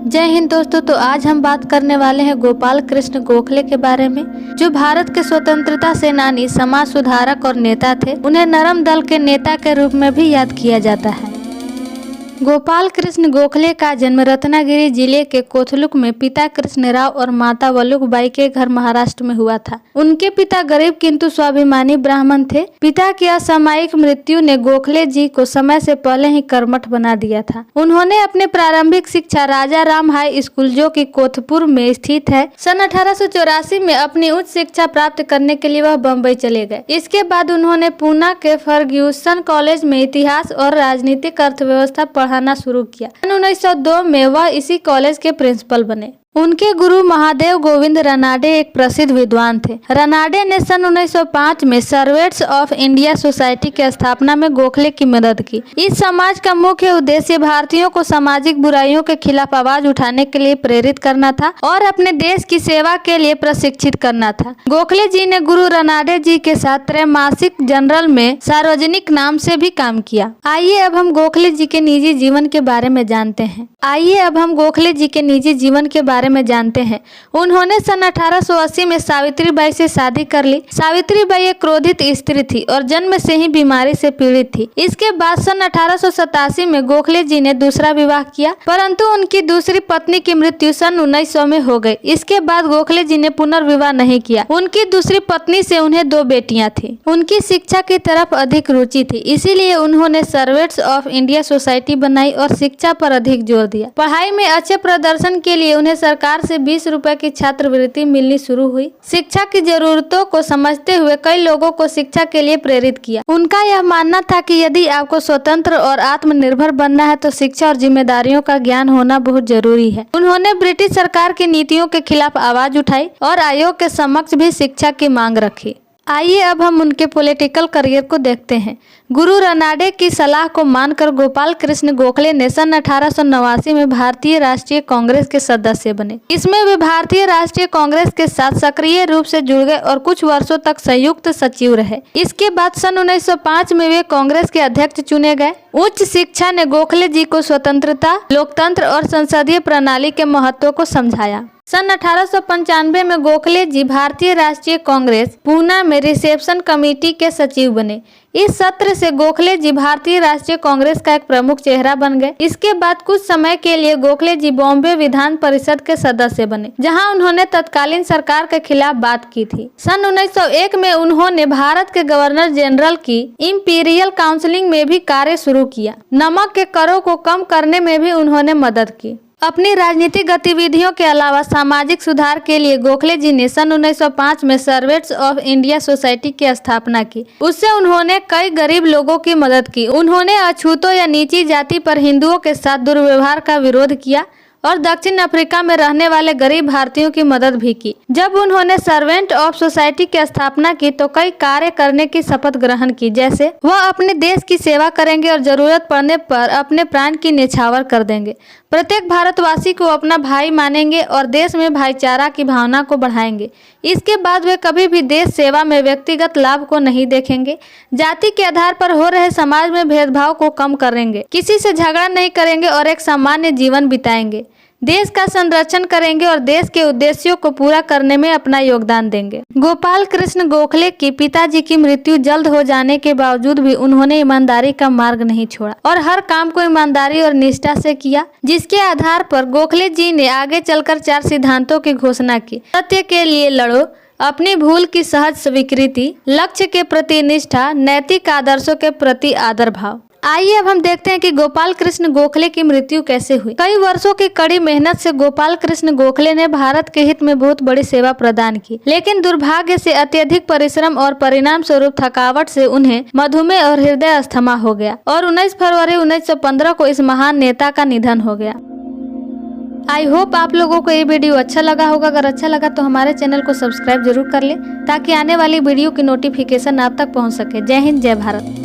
जय हिंद दोस्तों। तो आज हम बात करने वाले हैं गोपाल कृष्ण गोखले के बारे में, जो भारत के स्वतंत्रता सेनानी, समाज सुधारक और नेता थे। उन्हें नरम दल के नेता के रूप में भी याद किया जाता है। गोपाल कृष्ण गोखले का जन्म रत्नागिरी जिले के कोथलुक में पिता कृष्णराव और माता वल्लुकबाई के घर महाराष्ट्र में हुआ था। उनके पिता गरीब किंतु स्वाभिमानी ब्राह्मण थे। पिता की असामयिक मृत्यु ने गोखले जी को समय से पहले ही कर्मठ बना दिया था। उन्होंने अपनी प्रारंभिक शिक्षा राजा राम हाई स्कूल, जो कि कोथपुर में स्थित है, सन 1884 में अपनी उच्च शिक्षा प्राप्त करने के लिए वह बम्बई चले गए। इसके बाद उन्होंने पूना के फर्ग्यूसन कॉलेज में इतिहास और राजनीतिक अर्थव्यवस्था पढ़ाना शुरू किया। सन 1902 में वह इसी कॉलेज के प्रिंसिपल बने। उनके गुरु महादेव गोविंद रनाडे एक प्रसिद्ध विद्वान थे। रनाडे ने सन 1905 में सर्वेंट्स ऑफ इंडिया सोसाइटी की स्थापना में गोखले की मदद की। इस समाज का मुख्य उद्देश्य भारतीयों को सामाजिक बुराइयों के खिलाफ आवाज उठाने के लिए प्रेरित करना था और अपने देश की सेवा के लिए प्रशिक्षित करना था। गोखले जी ने गुरु रनाडे जी के साथ त्रैमासिक जर्नल में सार्वजनिक नाम से भी काम किया। आइए अब हम गोखले जी के निजी जीवन के बारे में जानते हैं। उन्होंने सन 1880 में सावित्रीबाई से शादी कर ली। सावित्रीबाई एक क्रोधित स्त्री थी और जन्म से ही बीमारी से पीड़ित थी। इसके बाद सन 1887 में गोखले जी ने दूसरा विवाह किया, परंतु उनकी दूसरी पत्नी की मृत्यु सन 1900 में हो गई। इसके बाद गोखले जी ने पुनर्विवाह नहीं किया। उनकी दूसरी पत्नी से उन्हें 2 बेटियां थी। उनकी शिक्षा की तरफ अधिक रुचि थी, इसीलिए उन्होंने सर्वेंट्स ऑफ इंडिया सोसाइटी बनाई और शिक्षा पर अधिक जोर दिया। पढ़ाई में अच्छे प्रदर्शन के लिए उन्हें सरकार से 20 रुपए की छात्रवृत्ति मिलनी शुरू हुई। शिक्षा की जरूरतों को समझते हुए कई लोगों को शिक्षा के लिए प्रेरित किया। उनका यह मानना था कि यदि आपको स्वतंत्र और आत्मनिर्भर बनना है तो शिक्षा और जिम्मेदारियों का ज्ञान होना बहुत जरूरी है। उन्होंने ब्रिटिश सरकार की नीतियों के खिलाफ आवाज उठाई और आयोग के समक्ष भी शिक्षा की मांग रखी। आइए अब हम उनके पॉलिटिकल करियर को देखते हैं। गुरु रनाडे की सलाह को मानकर गोपाल कृष्ण गोखले ने सन 1889 में भारतीय राष्ट्रीय कांग्रेस के सदस्य बने। इसमें वे भारतीय राष्ट्रीय कांग्रेस के साथ सक्रिय रूप से जुड़ गए और कुछ वर्षों तक संयुक्त सचिव रहे। इसके बाद सन 1905 में वे कांग्रेस के अध्यक्ष चुने गए। उच्च शिक्षा ने गोखले जी को स्वतंत्रता, लोकतंत्र और संसदीय प्रणाली के महत्व को समझाया। सन 1895 में गोखले जी भारतीय राष्ट्रीय कांग्रेस पूना में रिसेप्शन कमेटी के सचिव बने। इस सत्र से गोखले जी भारतीय राष्ट्रीय कांग्रेस का एक प्रमुख चेहरा बन गए। इसके बाद कुछ समय के लिए गोखले जी बॉम्बे विधान परिषद के सदस्य बने, जहां उन्होंने तत्कालीन सरकार के खिलाफ बात की थी। सन 1901 में उन्होंने भारत के गवर्नर जनरल की इंपीरियल काउंसिलिंग में भी कार्य शुरू किया। नमक के करों को कम करने में भी उन्होंने मदद की। अपनी राजनीतिक गतिविधियों के अलावा सामाजिक सुधार के लिए गोखले जी ने सन 1905 में सर्वेंट्स ऑफ इंडिया सोसाइटी की स्थापना की। उससे उन्होंने कई गरीब लोगों की मदद की। उन्होंने अछूतों या नीची जाति पर हिंदुओं के साथ दुर्व्यवहार का विरोध किया और दक्षिण अफ्रीका में रहने वाले गरीब भारतीयों की मदद भी की। जब उन्होंने सर्वेंट ऑफ सोसाइटी की स्थापना की तो कई कार्य करने की शपथ ग्रहण की, जैसे वह अपने देश की सेवा करेंगे और जरूरत पड़ने पर अपने प्राण की न्यौछावर कर देंगे। प्रत्येक भारतवासी को अपना भाई मानेंगे और देश में भाईचारा की भावना को बढ़ाएंगे। इसके बाद वे कभी भी देश सेवा में व्यक्तिगत लाभ को नहीं देखेंगे। जाति के आधार पर हो रहे समाज में भेदभाव को कम करेंगे। किसी से झगड़ा नहीं करेंगे और एक सामान्य जीवन बिताएंगे। देश का संरक्षण करेंगे और देश के उद्देश्यों को पूरा करने में अपना योगदान देंगे। गोपाल कृष्ण गोखले की पिताजी की मृत्यु जल्द हो जाने के बावजूद भी उन्होंने ईमानदारी का मार्ग नहीं छोड़ा और हर काम को ईमानदारी और निष्ठा से किया, जिसके आधार पर गोखले जी ने आगे चलकर 4 सिद्धांतों की घोषणा की। सत्य के लिए लड़ो, अपनी भूल की सहज स्वीकृति, लक्ष्य के प्रति निष्ठा, नैतिक आदर्शों के प्रति आदर भाव। आइए अब हम देखते हैं कि गोपाल कृष्ण गोखले की मृत्यु कैसे हुई। कई वर्षों की कड़ी मेहनत से गोपाल कृष्ण गोखले ने भारत के हित में बहुत बड़ी सेवा प्रदान की, लेकिन दुर्भाग्य से अत्यधिक परिश्रम और परिणाम स्वरूप थकावट से उन्हें मधुमेह और हृदय अस्थमा हो गया और 19 फरवरी 1915 को इस महान नेता का निधन हो गया। आई होप आप लोगों को ये वीडियो अच्छा लगा होगा। अगर अच्छा लगा तो हमारे चैनल को सब्सक्राइब जरूर कर ले, ताकि आने वाली वीडियो की नोटिफिकेशन आप तक पहुंच सके। जय हिंद, जय भारत।